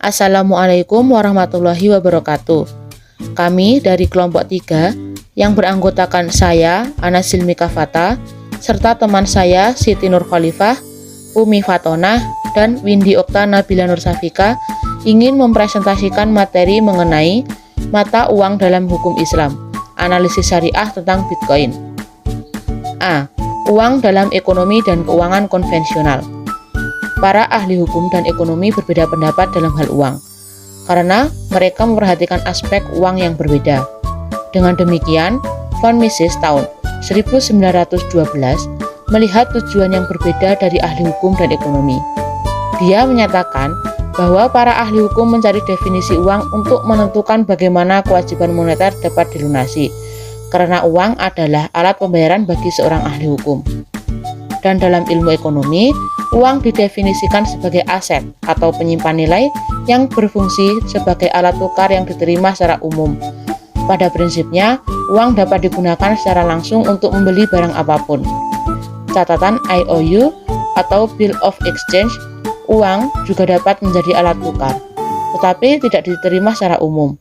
Assalamualaikum warahmatullahi wabarakatuh. Kami dari kelompok 3 yang beranggotakan saya, Ana Silmi Kafata, serta teman saya Siti Nur Khalifah, Umi Fatonah, dan Windy Okta Nabila Nur Safika ingin mempresentasikan materi mengenai mata uang dalam hukum Islam, analisis syariah tentang Bitcoin. A. Uang dalam ekonomi dan keuangan konvensional. Para ahli hukum dan ekonomi berbeda pendapat dalam hal uang, karena mereka memperhatikan aspek uang yang berbeda. Dengan demikian, Von Mises tahun 1912 melihat tujuan yang berbeda dari ahli hukum dan ekonomi. Dia menyatakan bahwa para ahli hukum mencari definisi uang untuk menentukan bagaimana kewajiban moneter dapat dilunasi, karena uang adalah alat pembayaran bagi seorang ahli hukum. Dan dalam ilmu ekonomi, uang didefinisikan sebagai aset atau penyimpan nilai yang berfungsi sebagai alat tukar yang diterima secara umum. Pada prinsipnya, uang dapat digunakan secara langsung untuk membeli barang apapun. Catatan IOU atau Bill of Exchange, uang juga dapat menjadi alat tukar, tetapi tidak diterima secara umum.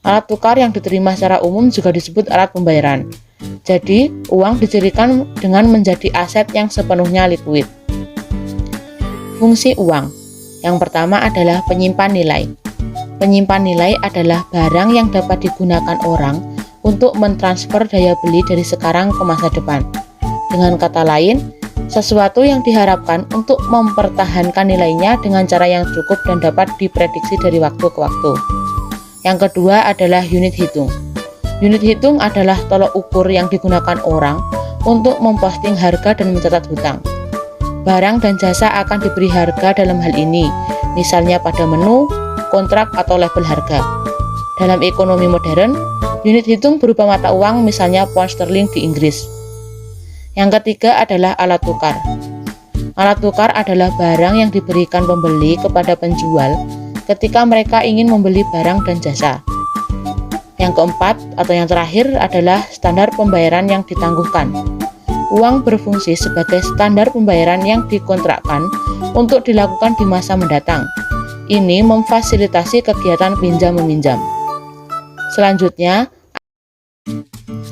Alat tukar yang diterima secara umum juga disebut alat pembayaran. Jadi, uang dicirikan dengan menjadi aset yang sepenuhnya likuid. Fungsi uang. Yang pertama adalah penyimpan nilai. Penyimpan nilai adalah barang yang dapat digunakan orang untuk mentransfer daya beli dari sekarang ke masa depan. Dengan kata lain, sesuatu yang diharapkan untuk mempertahankan nilainya dengan cara yang cukup dan dapat diprediksi dari waktu ke waktu. Yang kedua adalah unit hitung. Unit hitung adalah tolok ukur yang digunakan orang untuk memposting harga dan mencatat hutang. Barang dan jasa akan diberi harga dalam hal ini, misalnya pada menu, kontrak, atau label harga. Dalam ekonomi modern, unit hitung berupa mata uang, misalnya pound sterling di Inggris. Yang ketiga adalah alat tukar. Alat tukar adalah barang yang diberikan pembeli kepada penjual ketika mereka ingin membeli barang dan jasa. Yang keempat atau yang terakhir adalah standar pembayaran yang ditangguhkan. Uang berfungsi sebagai standar pembayaran yang dikontrakkan untuk dilakukan di masa mendatang. Ini memfasilitasi kegiatan pinjam-meminjam. Selanjutnya,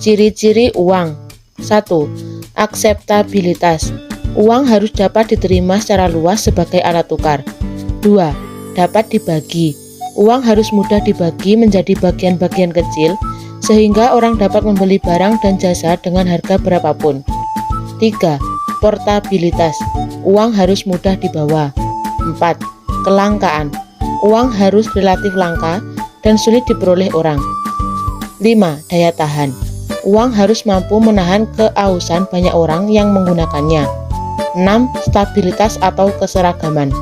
ciri-ciri uang. 1. Akseptabilitas. Uang harus dapat diterima secara luas sebagai alat tukar. 2. Dapat dibagi. Uang harus mudah dibagi menjadi bagian-bagian kecil sehingga orang dapat membeli barang dan jasa dengan harga berapapun. 3. Portabilitas. Uang harus mudah dibawa. 4. Kelangkaan. Uang harus relatif langka dan sulit diperoleh orang. 5. Daya tahan. Uang harus mampu menahan keausan banyak orang yang menggunakannya. 6. Stabilitas atau keseragaman.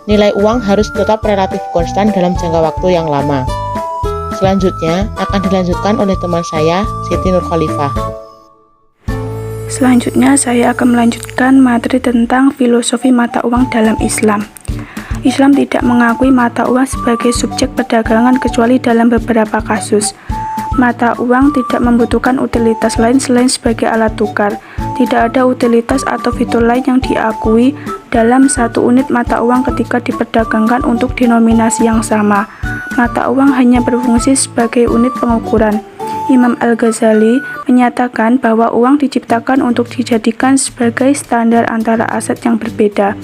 Nilai uang harus tetap relatif konstan dalam jangka waktu yang lama. Selanjutnya akan dilanjutkan oleh teman saya, Siti Nur Khalifah. Selanjutnya saya akan melanjutkan materi tentang filosofi mata uang dalam Islam. Islam tidak mengakui mata uang sebagai subjek perdagangan kecuali dalam beberapa kasus. Mata uang tidak membutuhkan utilitas lain selain sebagai alat tukar. Tidak ada utilitas atau fitur lain yang diakui dalam satu unit mata uang ketika diperdagangkan untuk denominasi yang sama. Mata uang hanya berfungsi sebagai unit pengukuran. Imam Al-Ghazali menyatakan bahwa uang diciptakan untuk dijadikan sebagai standar antara aset yang berbeda.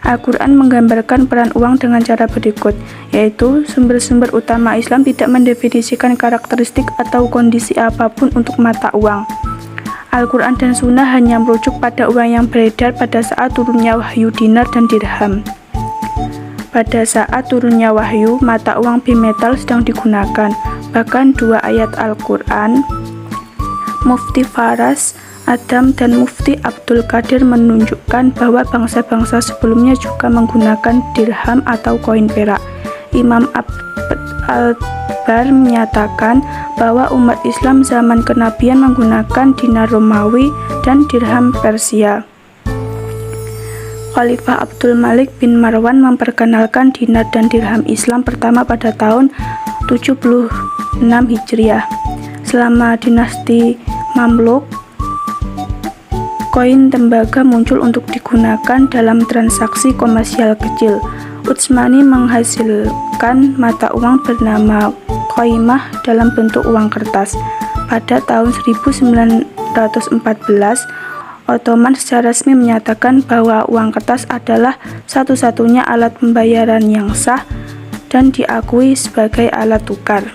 Al-Quran menggambarkan peran uang dengan cara berikut, yaitu sumber-sumber utama Islam tidak mendefinisikan karakteristik atau kondisi apapun untuk mata uang. Al-Quran dan Sunnah hanya merujuk pada uang yang beredar pada saat turunnya wahyu dinar dan dirham. Pada saat turunnya wahyu, mata uang bimetal sedang digunakan. Bahkan dua ayat Al-Quran, Mufti Faras Adam dan Mufti Abdul Qadir menunjukkan bahwa bangsa-bangsa sebelumnya juga menggunakan dirham atau koin perak. Imam Abd al-Bar menyatakan bahwa umat Islam zaman kenabian menggunakan dinar Romawi dan dirham Persia. Khalifah Abdul Malik bin Marwan memperkenalkan dinar dan dirham Islam pertama pada tahun 76 Hijriah. Selama dinasti Mamluk, koin tembaga muncul untuk digunakan dalam transaksi komersial kecil. Utsmani menghasilkan mata uang bernama Qoimah dalam bentuk uang kertas. Pada tahun 1914, Ottoman secara resmi menyatakan bahwa uang kertas adalah satu-satunya alat pembayaran yang sah dan diakui sebagai alat tukar.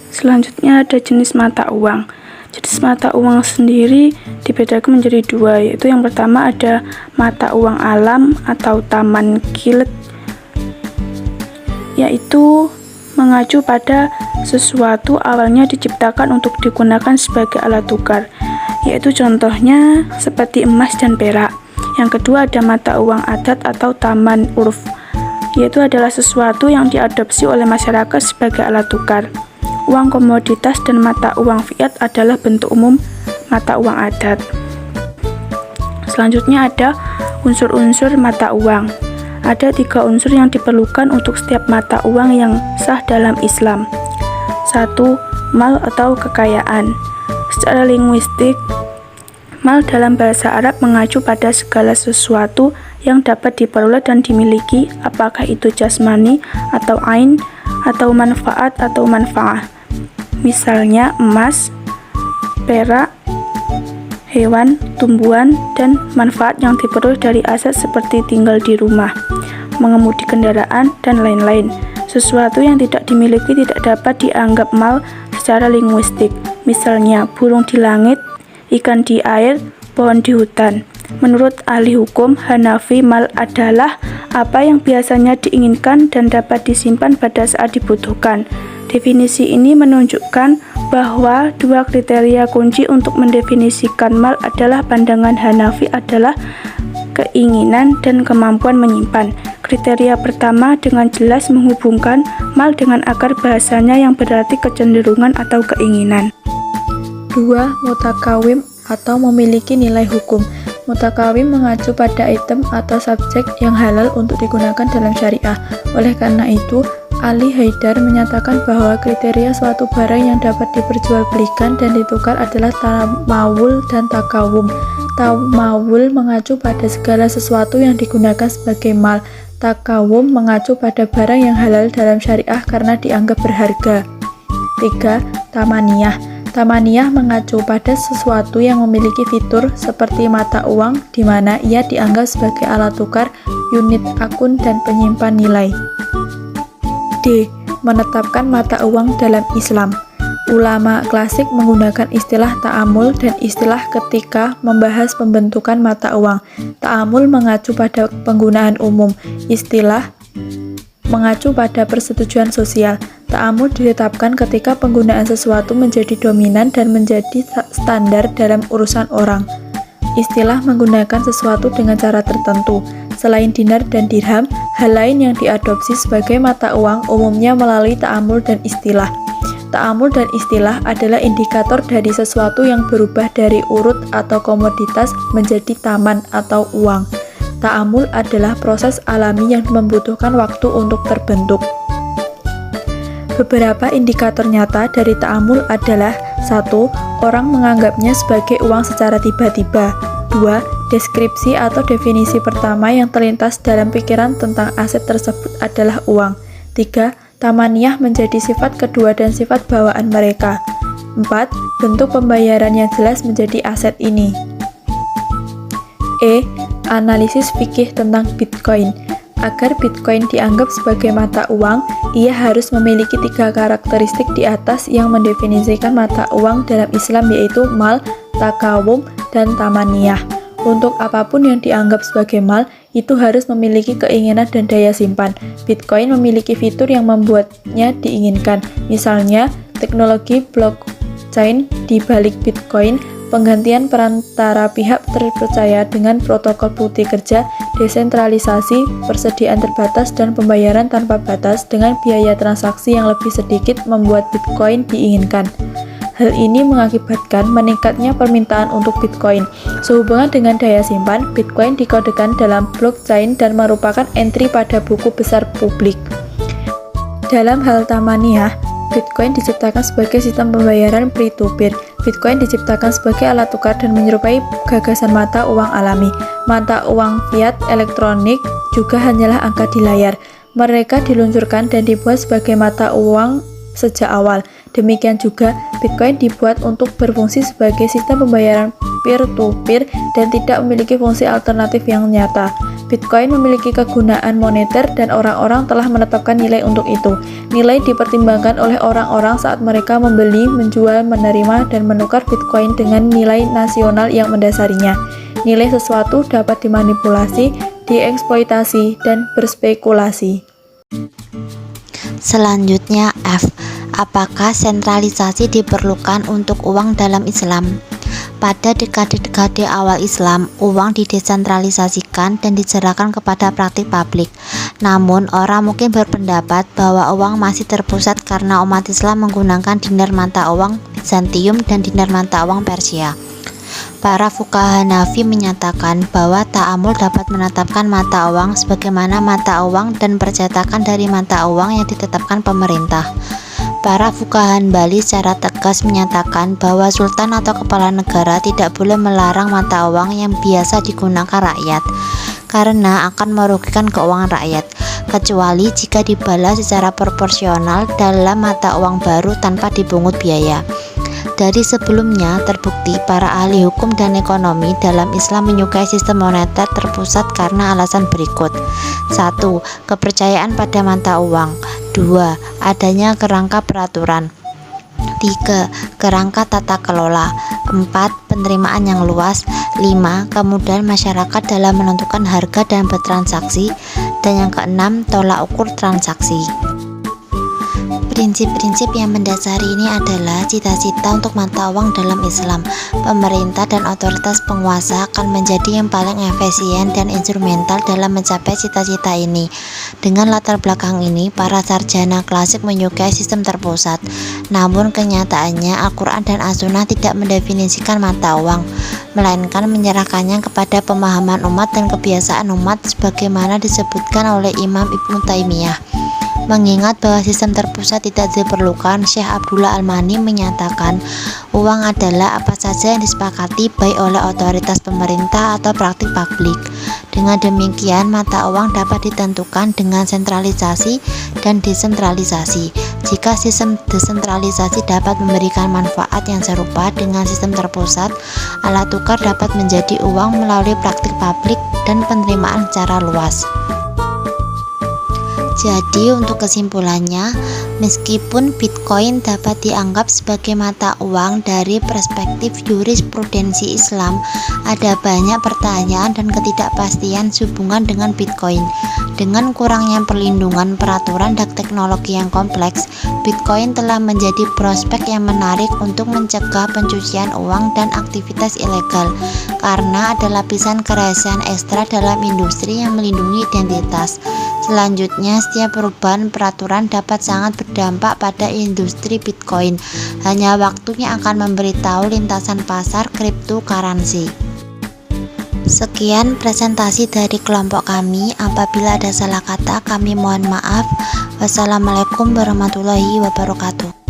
Selanjutnya ada jenis mata uang. Jenis mata uang sendiri dibedakan menjadi dua, yaitu yang pertama ada mata uang alam atau taman kilet, yaitu mengacu pada sesuatu awalnya diciptakan untuk digunakan sebagai alat tukar, yaitu contohnya seperti emas dan perak. Yang kedua ada mata uang adat atau taman urf, yaitu adalah sesuatu yang diadopsi oleh masyarakat sebagai alat tukar. Uang komoditas dan mata uang fiat adalah bentuk umum mata uang adat. Selanjutnya ada unsur-unsur mata uang. Ada 3 unsur yang diperlukan untuk setiap mata uang yang sah dalam Islam. 1. Mal atau kekayaan. Secara linguistik, mal dalam bahasa Arab mengacu pada segala sesuatu yang dapat diperoleh dan dimiliki, apakah itu jasmani atau ain atau manfaat atau manfaah. Misalnya emas, perak, hewan, tumbuhan, dan manfaat yang diperoleh dari aset seperti tinggal di rumah, mengemudi kendaraan, dan lain-lain. Sesuatu yang tidak dimiliki tidak dapat dianggap mal secara linguistik. Misalnya burung di langit, ikan di air, pohon di hutan. Menurut ahli hukum Hanafi, mal adalah apa yang biasanya diinginkan dan dapat disimpan pada saat dibutuhkan. Definisi ini menunjukkan bahwa 2 kriteria kunci untuk mendefinisikan mal adalah pandangan Hanafi adalah keinginan dan kemampuan menyimpan. Kriteria pertama dengan jelas menghubungkan mal dengan akar bahasanya yang berarti kecenderungan atau keinginan. 2. Mutakawim atau memiliki nilai hukum. Mutakawim mengacu pada item atau subjek yang halal untuk digunakan dalam syariah. Oleh karena itu, Ali Haidar menyatakan bahwa kriteria suatu barang yang dapat diperjualbelikan dan ditukar adalah tamawul dan takawum. Tamawul mengacu pada segala sesuatu yang digunakan sebagai mal. Takawum mengacu pada barang yang halal dalam syariah karena dianggap berharga. 3. Tamaniyah. Tamaniyah mengacu pada sesuatu yang memiliki fitur seperti mata uang, di mana ia dianggap sebagai alat tukar, unit akun, dan penyimpan nilai. D. Menetapkan mata uang dalam Islam. Ulama klasik menggunakan istilah ta'amul dan istilah ketika membahas pembentukan mata uang. Ta'amul mengacu pada penggunaan umum, istilah mengacu pada persetujuan sosial. Ta'amul ditetapkan ketika penggunaan sesuatu menjadi dominan dan menjadi standar dalam urusan orang. Istilah menggunakan sesuatu dengan cara tertentu. Selain dinar dan dirham, hal lain yang diadopsi sebagai mata uang umumnya melalui ta'amul dan istilah. Ta'amul dan istilah adalah indikator dari sesuatu yang berubah dari urut atau komoditas menjadi taman atau uang. Ta'amul adalah proses alami yang membutuhkan waktu untuk terbentuk. Beberapa indikator nyata dari ta'amul adalah: 1. Orang menganggapnya sebagai uang secara tiba-tiba. 2. Deskripsi atau definisi pertama yang terlintas dalam pikiran tentang aset tersebut adalah uang. 3. Tamaniyah menjadi sifat kedua dan sifat bawaan mereka. 4. Bentuk pembayaran yang jelas menjadi aset ini. E. Analisis fikih tentang Bitcoin. Agar Bitcoin dianggap sebagai mata uang, ia harus memiliki 3 karakteristik di atas yang mendefinisikan mata uang dalam Islam, yaitu mal, takawum, dan tamaniyah. Untuk apapun yang dianggap sebagai mal, itu harus memiliki keinginan dan daya simpan. Bitcoin memiliki fitur yang membuatnya diinginkan. Misalnya, teknologi blockchain di balik Bitcoin, penggantian perantara pihak terpercaya dengan protokol bukti kerja, desentralisasi, persediaan terbatas, dan pembayaran tanpa batas dengan biaya transaksi yang lebih sedikit membuat Bitcoin diinginkan. Hal ini mengakibatkan meningkatnya permintaan untuk Bitcoin. Sehubungan dengan daya simpan, Bitcoin dikodekan dalam blockchain dan merupakan entry pada buku besar publik. Dalam hal tamaniyah, Bitcoin diciptakan sebagai sistem pembayaran peer-to-peer. Bitcoin diciptakan sebagai alat tukar dan menyerupai gagasan mata uang alami. Mata uang fiat elektronik juga hanyalah angka di layar. Mereka diluncurkan dan dibuat sebagai mata uang sejak awal. Demikian juga, Bitcoin dibuat untuk berfungsi sebagai sistem pembayaran peer-to-peer dan tidak memiliki fungsi alternatif yang nyata. Bitcoin memiliki kegunaan moneter dan orang-orang telah menetapkan nilai untuk itu. Nilai dipertimbangkan oleh orang-orang saat mereka membeli, menjual, menerima, dan menukar Bitcoin dengan nilai nasional yang mendasarinya. Nilai sesuatu dapat dimanipulasi, dieksploitasi, dan berspekulasi. Selanjutnya F. Apakah sentralisasi diperlukan untuk uang dalam Islam? Pada dekade-dekade awal Islam, uang didesentralisasikan dan diserahkan kepada praktik publik. Namun, orang mungkin berpendapat bahwa uang masih terpusat karena umat Islam menggunakan dinar mata uang Bizantium dan dinar mata uang Persia. Para fuqaha Hanafi menyatakan bahwa ta'amul dapat menetapkan mata uang sebagaimana mata uang dan percetakan dari mata uang yang ditetapkan pemerintah. Para fuqaha Hanbali secara tegas menyatakan bahwa sultan atau kepala negara tidak boleh melarang mata uang yang biasa digunakan rakyat karena akan merugikan keuangan rakyat, kecuali jika dibalas secara proporsional dalam mata uang baru tanpa dipungut biaya. Dari sebelumnya terbukti para ahli hukum dan ekonomi dalam Islam menyukai sistem moneter terpusat karena alasan berikut. 1. Kepercayaan pada mata uang. 2. Adanya kerangka peraturan. 3. Kerangka tata kelola. 4. Penerimaan yang luas. 5. Kemudahan masyarakat dalam menentukan harga dan bertransaksi. Dan yang keenam, tolak ukur transaksi. Prinsip-prinsip yang mendasari ini adalah cita-cita untuk mata uang dalam Islam. Pemerintah dan otoritas penguasa akan menjadi yang paling efisien dan instrumental dalam mencapai cita-cita ini. Dengan latar belakang ini, para sarjana klasik menyukai sistem terpusat. Namun kenyataannya Al-Quran dan As-Sunnah tidak mendefinisikan mata uang, melainkan menyerahkannya kepada pemahaman umat dan kebiasaan umat sebagaimana disebutkan oleh Imam Ibnu Taimiyah. Mengingat bahwa sistem terpusat tidak diperlukan, Syekh Abdullah Al-Mani menyatakan uang adalah apa saja yang disepakati baik oleh otoritas pemerintah atau praktik publik. Dengan demikian, mata uang dapat ditentukan dengan sentralisasi dan desentralisasi. Jika sistem desentralisasi dapat memberikan manfaat yang serupa dengan sistem terpusat, alat tukar dapat menjadi uang melalui praktik publik dan penerimaan secara luas. Jadi untuk kesimpulannya, meskipun Bitcoin dapat dianggap sebagai mata uang dari perspektif jurisprudensi Islam, ada banyak pertanyaan dan ketidakpastian sehubungan dengan Bitcoin. Dengan kurangnya perlindungan peraturan dan teknologi yang kompleks, Bitcoin telah menjadi prospek yang menarik untuk mencegah pencucian uang dan aktivitas ilegal, karena ada lapisan kerahasiaan ekstra dalam industri yang melindungi identitas. Selanjutnya, setiap perubahan peraturan dapat sangat berdampak pada industri Bitcoin. Hanya waktunya akan memberitahu lintasan pasar cryptocurrency. Sekian presentasi dari kelompok kami. Apabila ada salah kata, kami mohon maaf. Wassalamualaikum warahmatullahi wabarakatuh.